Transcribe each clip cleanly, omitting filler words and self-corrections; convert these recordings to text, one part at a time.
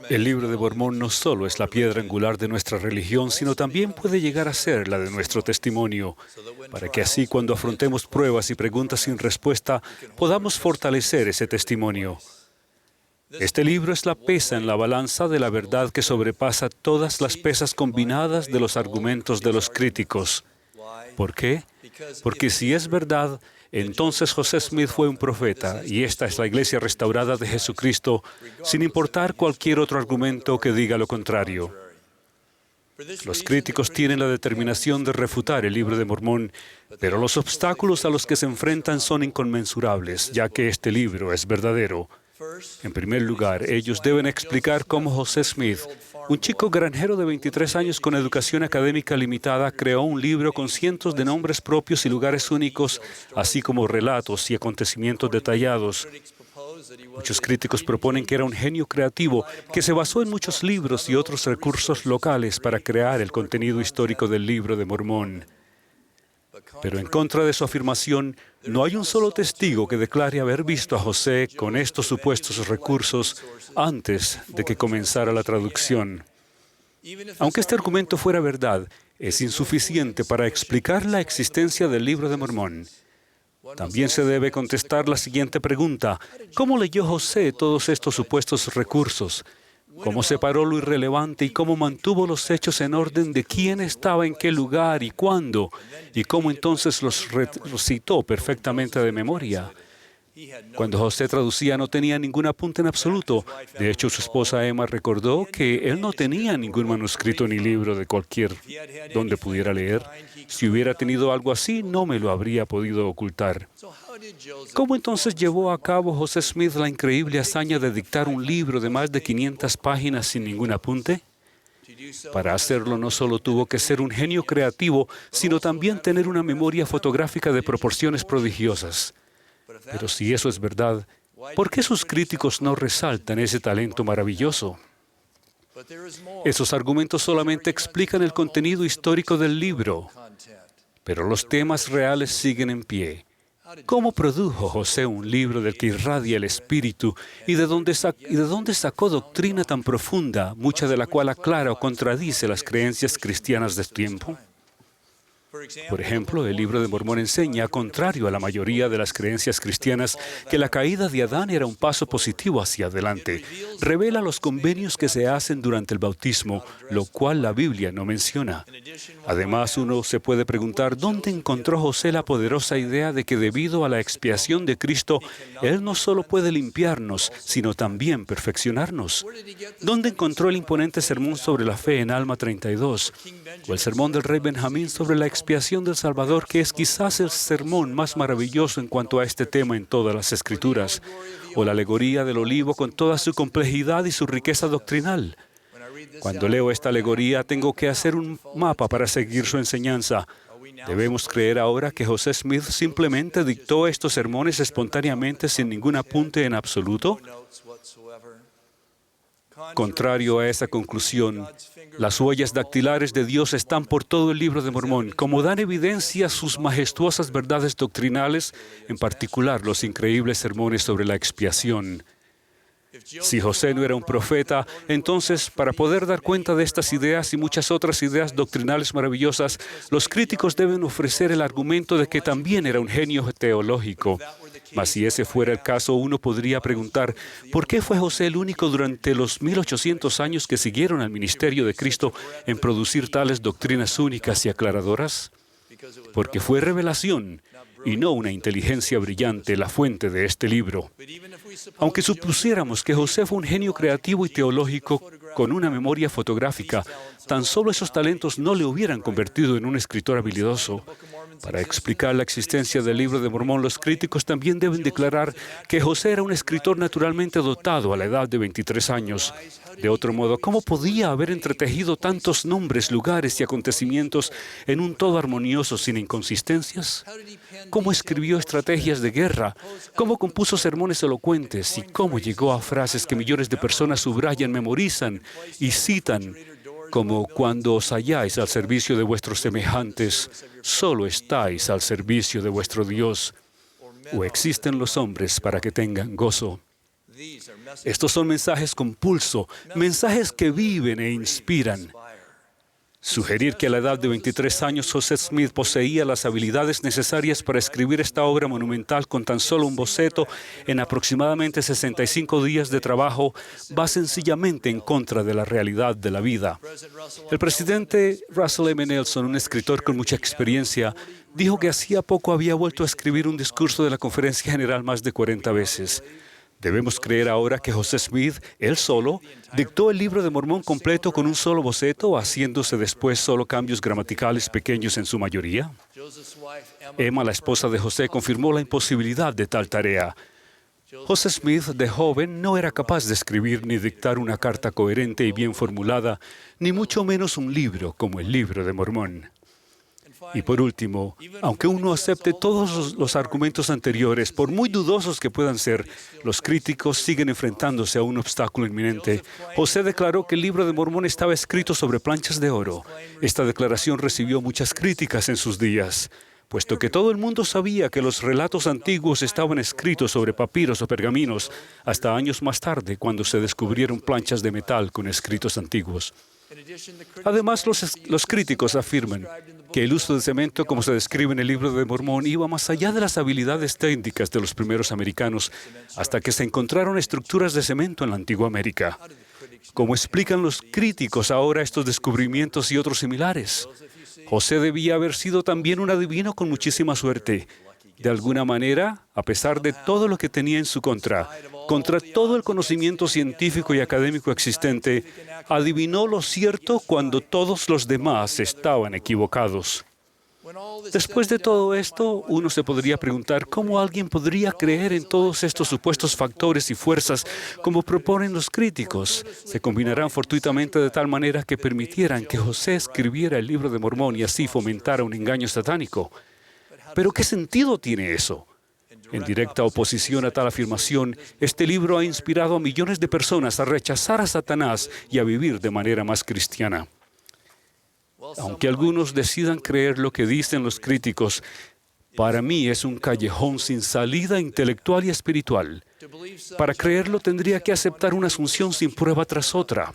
El libro de Mormón no solo es la piedra angular de nuestra religión, sino también puede llegar a ser la de nuestro testimonio, para que así cuando afrontemos pruebas y preguntas sin respuesta, podamos fortalecer ese testimonio. Este libro es la pesa en la balanza de la verdad que sobrepasa todas las pesas combinadas de los argumentos de los críticos. ¿Por qué? Porque si es verdad, entonces José Smith fue un profeta y esta es la iglesia restaurada de Jesucristo, sin importar cualquier otro argumento que diga lo contrario. Los críticos tienen la determinación de refutar el libro de Mormón, pero los obstáculos a los que se enfrentan son inconmensurables, ya que este libro es verdadero. En primer lugar, ellos deben explicar cómo José Smith, un chico granjero de 23 años con educación académica limitada, creó un libro con cientos de nombres propios y lugares únicos, así como relatos y acontecimientos detallados. Muchos críticos proponen que era un genio creativo que se basó en muchos libros y otros recursos locales para crear el contenido histórico del libro de Mormón. Pero en contra de su afirmación, no hay un solo testigo que declare haber visto a José con estos supuestos recursos antes de que comenzara la traducción. Aunque este argumento fuera verdad, es insuficiente para explicar la existencia del libro de Mormón. También se debe contestar la siguiente pregunta: ¿cómo leyó José todos estos supuestos recursos? ¿Cómo separó lo irrelevante y cómo mantuvo los hechos en orden de quién estaba en qué lugar y cuándo? ¿Y cómo entonces los citó perfectamente de memoria? Cuando José traducía no tenía ningún apunte en absoluto. De hecho, su esposa Emma recordó que él no tenía ningún manuscrito ni libro de cualquier donde pudiera leer. Si hubiera tenido algo así, no me lo habría podido ocultar. ¿Cómo entonces llevó a cabo José Smith la increíble hazaña de dictar un libro de más de 500 páginas sin ningún apunte? Para hacerlo no solo tuvo que ser un genio creativo, sino también tener una memoria fotográfica de proporciones prodigiosas. Pero si eso es verdad, ¿por qué sus críticos no resaltan ese talento maravilloso? Esos argumentos solamente explican el contenido histórico del libro, pero los temas reales siguen en pie. ¿Cómo produjo José un libro del que irradia el espíritu y de dónde sacó doctrina tan profunda, mucha de la cual aclara o contradice las creencias cristianas de su tiempo? Por ejemplo, el libro de Mormón enseña, contrario a la mayoría de las creencias cristianas, que la caída de Adán era un paso positivo hacia adelante. Revela los convenios que se hacen durante el bautismo, lo cual la Biblia no menciona. Además, uno se puede preguntar, ¿dónde encontró José la poderosa idea de que debido a la expiación de Cristo, Él no solo puede limpiarnos, sino también perfeccionarnos? ¿Dónde encontró el imponente sermón sobre la fe en Alma 32? ¿O el sermón del rey Benjamín sobre la expiación del Salvador, que es quizás el sermón más maravilloso en cuanto a este tema en todas las Escrituras? ¿O la alegoría del olivo con toda su complejidad y su riqueza doctrinal? Cuando leo esta alegoría, tengo que hacer un mapa para seguir su enseñanza. ¿Debemos creer ahora que José Smith simplemente dictó estos sermones espontáneamente sin ningún apunte en absoluto? Contrario a esa conclusión, las huellas dactilares de Dios están por todo el libro de Mormón, como dan evidencia sus majestuosas verdades doctrinales, en particular los increíbles sermones sobre la expiación. Si José no era un profeta, entonces, para poder dar cuenta de estas ideas y muchas otras ideas doctrinales maravillosas, los críticos deben ofrecer el argumento de que también era un genio teológico. Mas si ese fuera el caso, uno podría preguntar, ¿por qué fue José el único durante los 1800 años que siguieron al ministerio de Cristo en producir tales doctrinas únicas y aclaradoras? Porque fue revelación y no una inteligencia brillante la fuente de este libro. Aunque supusiéramos que José fue un genio creativo y teológico con una memoria fotográfica, tan solo esos talentos no le hubieran convertido en un escritor habilidoso. Para explicar la existencia del libro de Mormón, los críticos también deben declarar que José era un escritor naturalmente dotado a la edad de 23 años. De otro modo, ¿cómo podía haber entretejido tantos nombres, lugares y acontecimientos en un todo armonioso sin inconsistencias? ¿Cómo escribió estrategias de guerra? ¿Cómo compuso sermones elocuentes? ¿Y cómo llegó a frases que millones de personas subrayan, memorizan y citan? Como cuando os halláis al servicio de vuestros semejantes, solo estáis al servicio de vuestro Dios. ¿O existen los hombres para que tengan gozo? Estos son mensajes con pulso, mensajes que viven e inspiran. Sugerir que a la edad de 23 años José Smith poseía las habilidades necesarias para escribir esta obra monumental con tan solo un boceto en aproximadamente 65 días de trabajo va sencillamente en contra de la realidad de la vida. El presidente Russell M. Nelson, un escritor con mucha experiencia, dijo que hacía poco había vuelto a escribir un discurso de la Conferencia General más de 40 veces. Debemos creer ahora que José Smith, él solo, dictó el Libro de Mormón completo con un solo boceto, haciéndose después solo cambios gramaticales pequeños en su mayoría. Emma, la esposa de José, confirmó la imposibilidad de tal tarea. José Smith, de joven, no era capaz de escribir ni dictar una carta coherente y bien formulada, ni mucho menos un libro como el Libro de Mormón. Y por último, aunque uno acepte todos los argumentos anteriores, por muy dudosos que puedan ser, los críticos siguen enfrentándose a un obstáculo inminente. José declaró que el Libro de Mormón estaba escrito sobre planchas de oro. Esta declaración recibió muchas críticas en sus días, puesto que todo el mundo sabía que los relatos antiguos estaban escritos sobre papiros o pergaminos, hasta años más tarde, cuando se descubrieron planchas de metal con escritos antiguos. Además, los críticos afirman que el uso de cemento, como se describe en el Libro de Mormón, iba más allá de las habilidades técnicas de los primeros americanos, hasta que se encontraron estructuras de cemento en la antigua América. ¿Cómo explican los críticos ahora estos descubrimientos y otros similares? José debía haber sido también un adivino con muchísima suerte. De alguna manera, a pesar de todo lo que tenía en su contra todo el conocimiento científico y académico existente, adivinó lo cierto cuando todos los demás estaban equivocados. Después de todo esto, uno se podría preguntar cómo alguien podría creer en todos estos supuestos factores y fuerzas como proponen los críticos. Se combinarán fortuitamente de tal manera que permitieran que José escribiera el Libro de Mormón y así fomentara un engaño satánico. ¿Pero qué sentido tiene eso? En directa oposición a tal afirmación, este libro ha inspirado a millones de personas a rechazar a Satanás y a vivir de manera más cristiana. Aunque algunos decidan creer lo que dicen los críticos, para mí es un callejón sin salida intelectual y espiritual. Para creerlo tendría que aceptar una asunción sin prueba tras otra.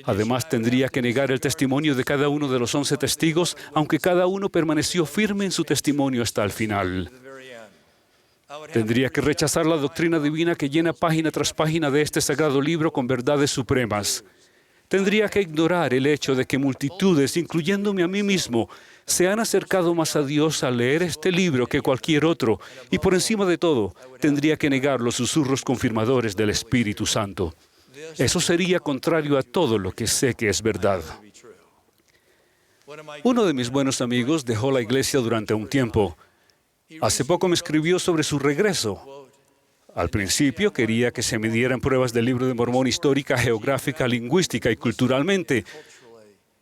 Además, tendría que negar el testimonio de cada uno de los 11 testigos, aunque cada uno permaneció firme en su testimonio hasta el final. Tendría que rechazar la doctrina divina que llena página tras página de este sagrado libro con verdades supremas. Tendría que ignorar el hecho de que multitudes, incluyéndome a mí mismo, se han acercado más a Dios al leer este libro que cualquier otro, y por encima de todo, tendría que negar los susurros confirmadores del Espíritu Santo. Eso sería contrario a todo lo que sé que es verdad. Uno de mis buenos amigos dejó la iglesia durante un tiempo. Hace poco me escribió sobre su regreso. Al principio quería que se me dieran pruebas del Libro de Mormón histórica, geográfica, lingüística y culturalmente.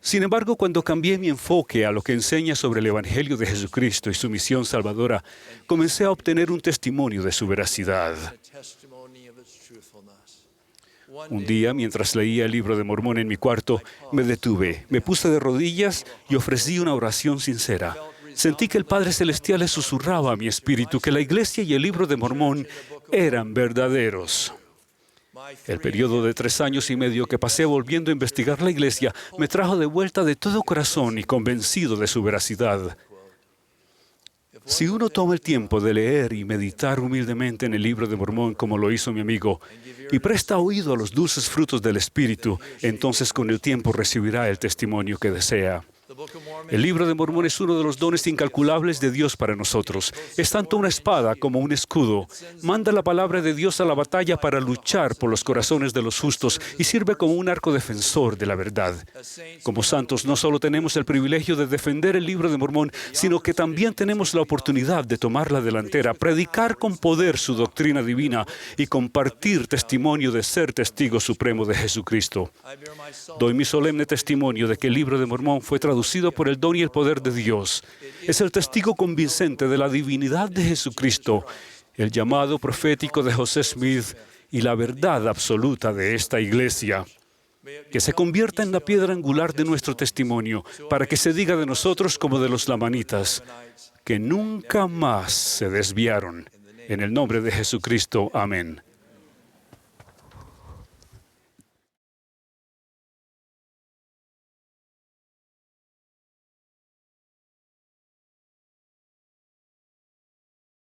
Sin embargo, cuando cambié mi enfoque a lo que enseña sobre el Evangelio de Jesucristo y su misión salvadora, comencé a obtener un testimonio de su veracidad. Un día, mientras leía el Libro de Mormón en mi cuarto, me detuve, me puse de rodillas y ofrecí una oración sincera. Sentí que el Padre Celestial le susurraba a mi espíritu que la Iglesia y el Libro de Mormón eran verdaderos. El periodo de 3 años y medio que pasé volviendo a investigar la Iglesia me trajo de vuelta de todo corazón y convencido de su veracidad. Si uno toma el tiempo de leer y meditar humildemente en el Libro de Mormón como lo hizo mi amigo, y presta oído a los dulces frutos del Espíritu, entonces con el tiempo recibirá el testimonio que desea. El Libro de Mormón es uno de los dones incalculables de Dios para nosotros. Es tanto una espada como un escudo. Manda la palabra de Dios a la batalla para luchar por los corazones de los justos y sirve como un arco defensor de la verdad. Como santos, no solo tenemos el privilegio de defender el Libro de Mormón, sino que también tenemos la oportunidad de tomar la delantera, predicar con poder su doctrina divina y compartir testimonio de ser testigo supremo de Jesucristo. Doy mi solemne testimonio de que el Libro de Mormón fue traducido por el don y el poder de Dios. Es el testigo convincente de la divinidad de Jesucristo, el llamado profético de José Smith y la verdad absoluta de esta iglesia. Que se convierta en la piedra angular de nuestro testimonio, para que se diga de nosotros como de los lamanitas, que nunca más se desviaron. En el nombre de Jesucristo, amén.